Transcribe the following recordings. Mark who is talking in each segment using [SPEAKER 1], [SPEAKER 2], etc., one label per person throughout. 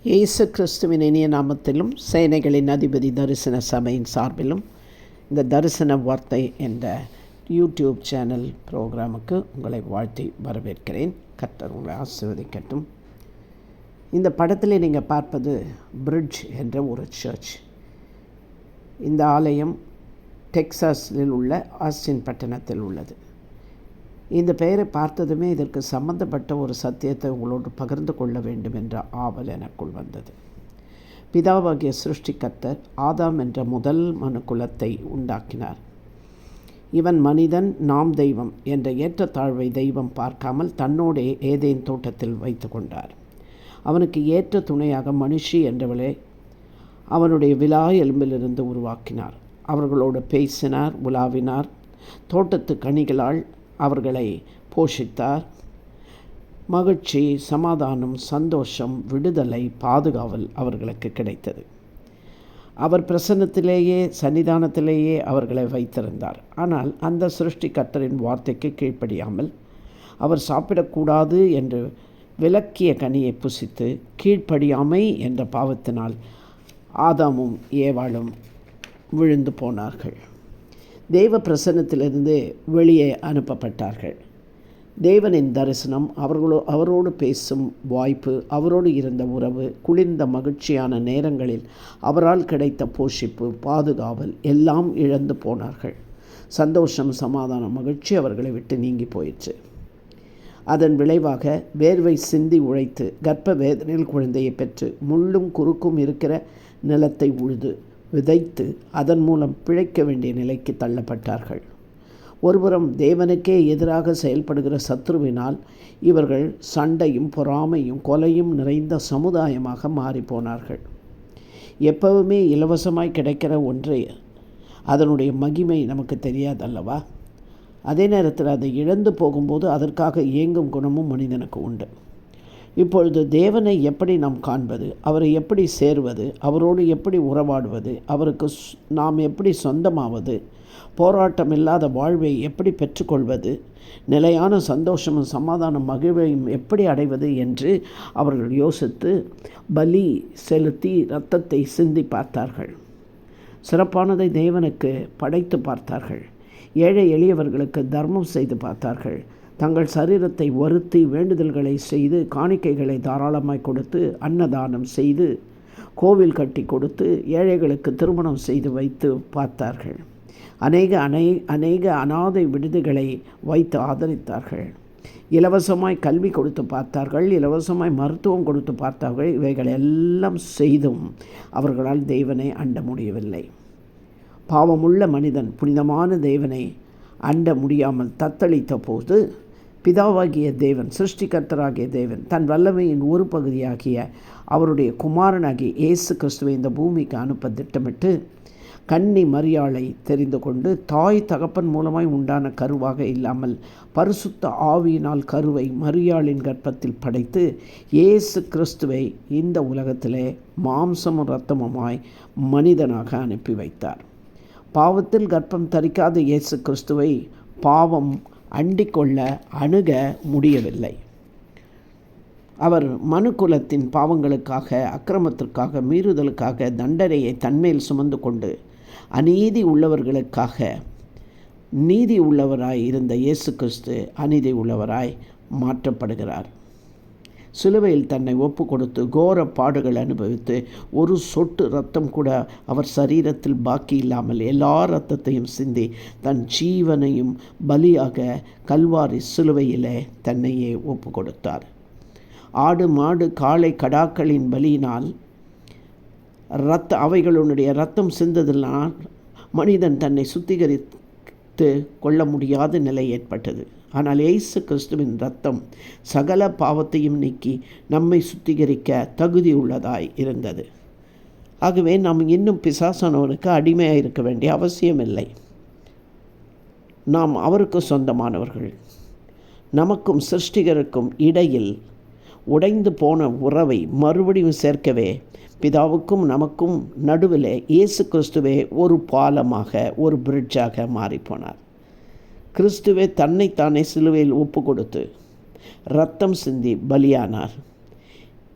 [SPEAKER 1] இயேசு கிறிஸ்துவின் இனிய நாமத்திலும் சேனைகளின் அதிபதி தரிசன சபையின் சார்பிலும் இந்த தரிசன வார்த்தை என்ற யூடியூப் சேனல் ப்ரோக்ராமுக்கு உங்களை வாழ்த்தி வரவேற்கிறேன். கர்த்தர் உங்களை ஆசீர்வதிக்கட்டும். இந்த படத்தில் நீங்கள் பார்ப்பது பிரிட்ஜ் என்ற ஒரு சர்ச். இந்த ஆலயம் டெக்சாஸில் உள்ள ஆஸ்டின் பட்டணத்தில் உள்ளது. இந்த பெயரை பார்த்ததுமே இதற்கு சம்பந்தப்பட்ட ஒரு சத்தியத்தை உங்களோடு பகிர்ந்து கொள்ள வேண்டும் என்ற ஆவல் எனக்குள் வந்தது. பிதாவாகிய சிருஷ்டிகர்த்தர் ஆதாம் என்ற முதல் மனுக்குலத்தை உண்டாக்கினார். இவன் மனிதன், நாம் தெய்வம் என்ற ஏற்றத்தாழ்வை தெய்வம் பார்க்காமல் தன்னோடே ஏதேன் தோட்டத்தில் வைத்து கொண்டார். அவனுக்கு ஏற்ற துணையாக மனுஷி என்றவளை அவனுடைய விலா எலும்பிலிருந்து உருவாக்கினார். அவர்களோடு பேசினார், உலாவினார். தோட்டத்து கனிகளால் அவர்களை போஷித்தார். மகிழ்ச்சி, சமாதானம், சந்தோஷம், விடுதலை, பாதுகாவல் அவர்களுக்கு கிடைத்தது. அவர் பிரசன்னத்திலேயே சன்னிதானத்திலேயே அவர்களை வைத்திருந்தார். ஆனால் அந்த சிருஷ்டிகர்த்தரின் வார்த்தைக்கு கீழ்ப்படியாமல் அவர் சாப்பிடக்கூடாது என்று விலக்கிய கனியை புசித்து கீழ்ப்படியாமை என்ற பாவத்தினால் ஆதாமும் ஏவாளும் விழுந்து போனார்கள். தேவ பிரசன்னத்திலிருந்து வெளியே அனுப்பப்பட்டார்கள். தேவனின் தரிசனம், அவரோடு பேசும் வாய்ப்பு, அவரோடு இருந்த உறவு, குளிர்ந்த மகிழ்ச்சியான நேரங்களில் அவரால் கிடைத்த போஷிப்பு, பாதுகாவல் எல்லாம் இழந்து போனார்கள். சந்தோஷம், சமாதானம், மகிழ்ச்சி அவர்களை விட்டு நீங்கி போயிற்று. அதன் விளைவாக வேர்வை சிந்தி உழைத்து கர்ப்ப வேதனையில் குழந்தையை பெற்று முள்ளும் குறுக்கும் இருக்கிற நிலத்தை உழுது விதைத்து அதன் மூலம் பிழைக்க வேண்டிய நிலைக்கு தள்ளப்பட்டார்கள். ஒருபுறம் தேவனுக்கே எதிராக செயல்படுகிற சத்ருவினால் இவர்கள் சண்டையும் பொறாமையும் கொலையும் நிறைந்த சமுதாயமாக மாறிப்போனார்கள். எப்பவுமே இலவசமாய் கிடைக்கிற ஒன்றை அதனுடைய மகிமை நமக்கு தெரியாதல்லவா? அதே நேரத்தில் அதை இழந்து போகும்போது அதற்காக ஏங்கும் குணமும் மனிதனுக்கு உண்டு. இப்பொழுது தேவனை எப்படி நாம் காண்பது, அவரை எப்படி சேர்வது, அவரோடு எப்படி உறவாடுவது, அவருக்கு நாம் எப்படி சொந்தமாவது, போராட்டம் இல்லாத வாழ்வை எப்படி பெற்றுக்கொள்வது, நிலையான சந்தோஷமும் சமாதானம் மகிழ்வையும் எப்படி அடைவது என்று அவர்கள் யோசித்து பலி செலுத்தி இரத்தத்தை சிந்தி பார்த்தார்கள். சிறப்பானதை தேவனுக்கு படைத்து பார்த்தார்கள். ஏழை எளியவர்களுக்கு தர்மம் செய்து பார்த்தார்கள். தங்கள் சரீரத்தை வருத்தி வேண்டுதல்களை செய்து காணிக்கைகளை தாராளமாய் கொடுத்து அன்னதானம் செய்து கோவில் கட்டி கொடுத்து ஏழைகளுக்கு திருமணம் செய்து வைத்து பார்த்தார்கள். அநேக அநாதை விடுதிகளை வைத்து ஆதரித்தார்கள். இலவசமாய் கல்வி கொடுத்து பார்த்தார்கள். இலவசமாய் மருத்துவம் கொடுத்து பார்த்தார்கள். இவைகள் எல்லாம் செய்தும் அவர்களால் தேவனை அண்ட முடியவில்லை. பாவமுள்ள மனிதன் புனிதமான தேவனை அண்ட முடியாமல் தத்தளித்த போது பிதாவாகிய தேவன், சிருஷ்டிகர்த்தராகிய தேவன் தன் வல்லமையின் ஒரு பகுதியாகிய அவருடைய குமாரனாகிய இயேசு கிறிஸ்துவை இந்த பூமிக்கு அனுப்ப திட்டமிட்டு கன்னி மரியாளை தெரிந்து கொண்டு தாய் தகப்பன் மூலமாய் உண்டான கருவாக இல்லாமல் பரிசுத்த ஆவியினால் கருவை மரியாளின் கர்ப்பத்தில் படைத்து இயேசு கிறிஸ்துவை இந்த உலகத்திலே மாம்சமும் இரத்தமுமாய் மனிதனாக அனுப்பி வைத்தார். பாவத்தில் கர்ப்பம் தரிக்காத இயேசு கிறிஸ்துவை பாவம் அண்டிக்கொள்ள அணுக முடியவில்லை. அவர் மனுக்குலத்தின் பாவங்களுக்காக, அக்கிரமத்திற்காக, மீறுதலுக்காக தண்டனையை தன்மேல் சுமந்து கொண்டு அநீதி உள்ளவர்களுக்காக நீதி உள்ளவராய் இருந்த இயேசு கிறிஸ்து அநீதி உள்ளவராய் மாற்றப்படுகிறார். சிலுவையில் தன்னை ஒப்பு கொடுத்து கோர பாடுகள் அனுபவித்து ஒரு சொட்டு இரத்தம் கூட அவர் சரீரத்தில் பாக்கி இல்லாமல் எல்லா இரத்தத்தையும் சிந்தி தன் ஜீவனையும் பலியாக கல்வாரி சிலுவையிலே தன்னையே ஒப்பு கொடுத்தார். ஆடு மாடு காளை கடாக்களின் பலியினால் அவைகளுடைய இரத்தம் சிந்ததினால் மனிதன் தன்னை சுத்திகரித்து கொள்ள முடியாத நிலை ஏற்பட்டது. ஆனால் இயேசு கிறிஸ்துவின் இரத்தம் சகல பாவத்தையும் நீக்கி நம்மை சுத்திகரிக்க தகுதி உள்ளதாய் இருந்தது. ஆகவே நாம் இன்னும் பிசாசானவனுக்கு அடிமையாக இருக்க வேண்டிய அவசியமில்லை. நாம் அவருக்கு சொந்தமானவர்கள். நமக்கும் சிருஷ்டிகருக்கும் இடையில் உடைந்து போன உறவை மறுபடியும் சேர்க்கவே பிதாவுக்கும் நமக்கும் நடுவில் இயேசு கிறிஸ்துவே ஒரு பாலமாக, ஒரு பிரிட்ஜாக மாறிப்போனார். கிறிஸ்துவே தன்னைத்தானே சிலுவையில் ஒப்பு கொடுத்து இரத்தம் சிந்தி பலியானார்.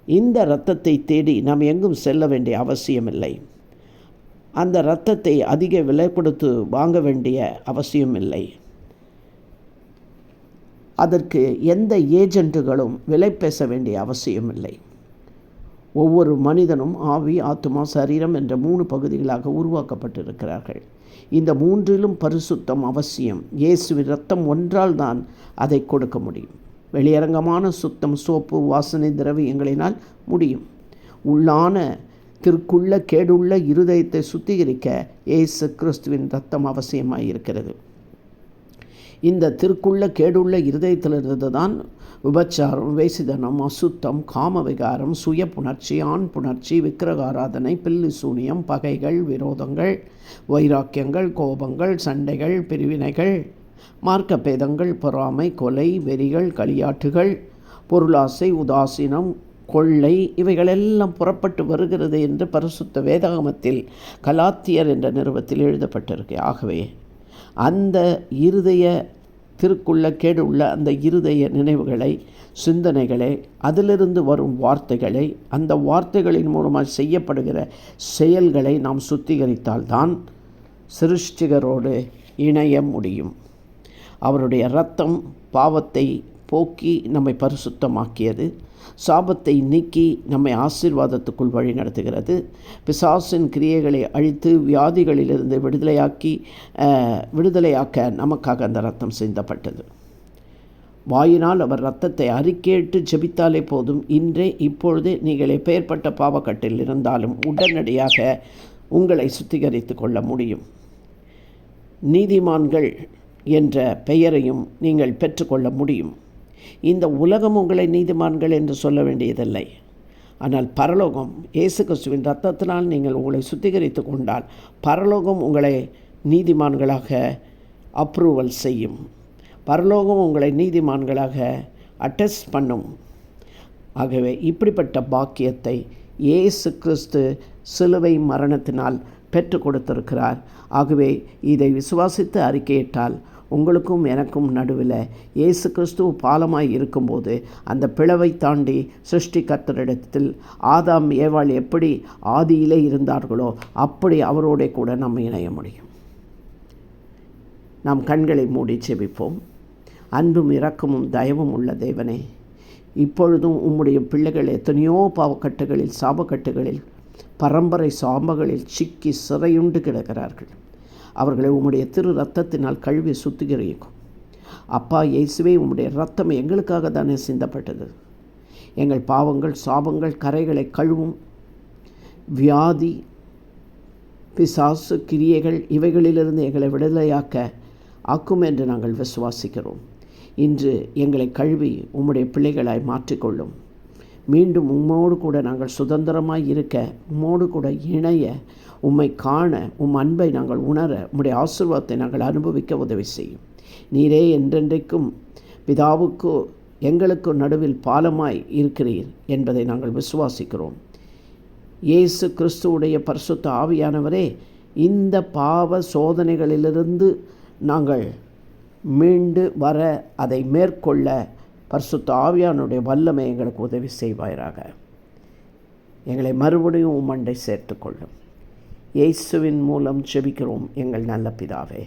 [SPEAKER 1] இந்த இரத்தத்தை தேடி நாம் எங்கும் செல்ல வேண்டிய அவசியமில்லை. அந்த இரத்தத்தை அதிக விலை கொடுத்து வாங்க வேண்டிய அவசியமில்லை. அதற்கு எந்த ஏஜென்ட்டுகளும் விலை பேச வேண்டிய அவசியமில்லை. ஒவ்வொரு மனிதனும் ஆவி, ஆத்துமா, சரீரம் என்ற 3 பகுதிகளாக உருவாக்கப்பட்டிருக்கிறார்கள். இந்த 3லும் பரிசுத்தம் அவசியம். இயேசுவின் இரத்தம் ஒன்றால் தான் அதை கொடுக்க முடியும். வெளியரங்கமான சுத்தம் சோப்பு, வாசனை திரவியங்களினால் முடியும். உள்ளான திருக்குள்ள கேடுள்ள இருதயத்தை சுத்திகரிக்க இயேசு கிறிஸ்துவின் இரத்தம் அவசியமாக இருக்கிறது. இந்த திருக்குள்ள கேடுள்ள இருதயத்திலிருந்து தான் விபச்சாரம், வேசிதனம், அசுத்தம், காம விகாரம், சுய புணர்ச்சி, ஆண் புணர்ச்சி, விக்கிரகாராதனை, பில்லி சூனியம், பகைகள், விரோதங்கள், வைராக்கியங்கள், கோபங்கள், சண்டைகள், பிரிவினைகள், மார்க்கப்பேதங்கள், பொறாமை, கொலை, வெறிகள், களியாட்டுகள், பொருளாசை, உதாசீனம், கொள்ளை இவைகளெல்லாம் புறப்பட்டு வருகிறது என்று பரிசுத்த வேதாகமத்தில் கலாத்தியர் என்ற நிருபத்தில் எழுதப்பட்டிருக்கு. ஆகவே அந்த இருதய திருக்குள்ள கேடு உள்ள அந்த இருதய நினைவுகளை, சிந்தனைகளை, அதிலிருந்து வரும் வார்த்தைகளை, அந்த வார்த்தைகளின் மூலமாக செய்யப்படுகிற செயல்களை நாம் சுத்திகரித்தால்தான் சிருஷ்டிகரோடு இணைய முடியும். அவருடைய இரத்தம் பாவத்தை போக்கி நம்மை பரிசுத்தமாக்கியது, சாபத்தை நீக்கி நம்மை ஆசீர்வாதத்துக்குள் வழி நடத்துகிறது, பிசாசின் கிரியைகளை அழித்து வியாதிகளிலிருந்து விடுதலையாக்க நமக்காக அந்த இரத்தம் சிந்தப்பட்டது. வாயினால் அவர் இரத்தத்தை அறிக்கையிட்டு ஜெபித்தாலே போதும். இப்பொழுதே நீங்கள் எப்பேற்பட்ட பாவக்கட்டில் இருந்தாலும் உடனடியாக உங்களை சுத்திகரித்து கொள்ள முடியும். நீதிமான்கள் என்ற பெயரையும் நீங்கள் பெற்றுக்கொள்ள முடியும். இந்த உலகம் உங்களை நீதிமான்கள் என்று சொல்ல வேண்டியதில்லை. ஆனால் பரலோகம் இயேசு கிறிஸ்துவின் இரத்தத்தினால் நீங்கள் உங்களை சுத்திகரித்து கொண்டால் பரலோகம் உங்களை நீதிமான்களாக அப்ரூவல் செய்யும். பரலோகம் உங்களை நீதிமான்களாக அட்டெஸ்ட் பண்ணும். ஆகவே இப்படிப்பட்ட பாக்கியத்தை இயேசு கிறிஸ்து சிலுவை மரணத்தினால் பெற்று கொடுத்திருக்கிறார். ஆகவே இதை விசுவாசித்து அறிக்கையிட்டால் உங்களுக்கும் எனக்கும் நடுவில் இயேசு கிறிஸ்துவ பாலமாய் இருக்கும்போது அந்த பிளவை தாண்டி சிருஷ்டிகர்த்தரிடத்தில் ஆதாம் ஏவாள் எப்படி ஆதியிலே இருந்தார்களோ அப்படி அவரோட கூட நம்ம இணைய முடியும். நாம் கண்களை மூடி செபிப்போம். அன்பும் இரக்கமும் தயவும் உள்ள தேவனே, இப்பொழுதும் உம்முடைய பிள்ளைகள் எத்தனையோ பாவக்கட்டுகளில், சாபக்கட்டுகளில், பரம்பரை சாபங்களில் சிக்கி சிறையுண்டு கிடக்கிறார்கள். அவர்களை உம்முடைய திரு இரத்தத்தினால் கழுவி சுத்திகரிக்கும். அப்பா இயேசுவே, உம்முடைய இரத்தம் எங்களுக்காக தானே சிந்தப்பட்டது. எங்கள் பாவங்கள், சாபங்கள், கரைகளை கழுவும். வியாதி, பிசாசு கிரியைகள் இவைகளிலிருந்து எங்களை விடுதலையாக்க ஆக்கும் என்று நாங்கள் விசுவாசிக்கிறோம். இன்று எங்களை கழுவி உம்முடைய பிள்ளைகளாய் மாற்றிக்கொள்ளும். மீண்டும் உம்மோடு கூட நாங்கள் சுதந்திரமாய் இருக்க, உம்மோடு கூட இணைய, உம்மை காண, உம் அன்பை நாங்கள் உணர, உம்முடைய ஆசீர்வாதத்தை நாங்கள் அனுபவிக்க உதவி செய்யும். நீரே என்றென்றைக்கும் பிதாவுக்கு எங்களுக்கு நடுவில் பாலமாய் இருக்கிறீர் என்பதை நாங்கள் விசுவாசிக்கிறோம். இயேசு கிறிஸ்துவுடைய பரிசுத்த ஆவியானவரே, இந்த பாவ சோதனைகளிலிருந்து நாங்கள் மீண்டு வர, அதை மேற்கொள்ள பரிசுத்த ஆவியானுடைய வல்லமை எங்களுக்கு உதவி செய்வாராக. எங்களை மறுபடியும் உம்மண்டை சேர்த்துக்கொள்ளும். இயேசுவின் மூலம் ஜெபிக்கிறோம் எங்கள் நல்ல பிதாவே.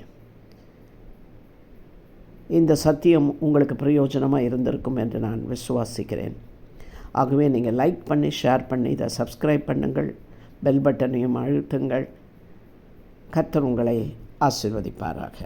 [SPEAKER 1] இந்த சத்தியம் உங்களுக்கு பிரயோஜனமாக இருந்திருக்கும் என்று நான் விசுவாசிக்கிறேன். ஆகவே நீங்கள் லைக் பண்ணி, ஷேர் பண்ணி, இதை சப்ஸ்கிரைப் பண்ணுங்கள். பெல் பட்டனையும் அழுத்துங்கள். கர்த்தர் உங்களை ஆசீர்வதிப்பாராக.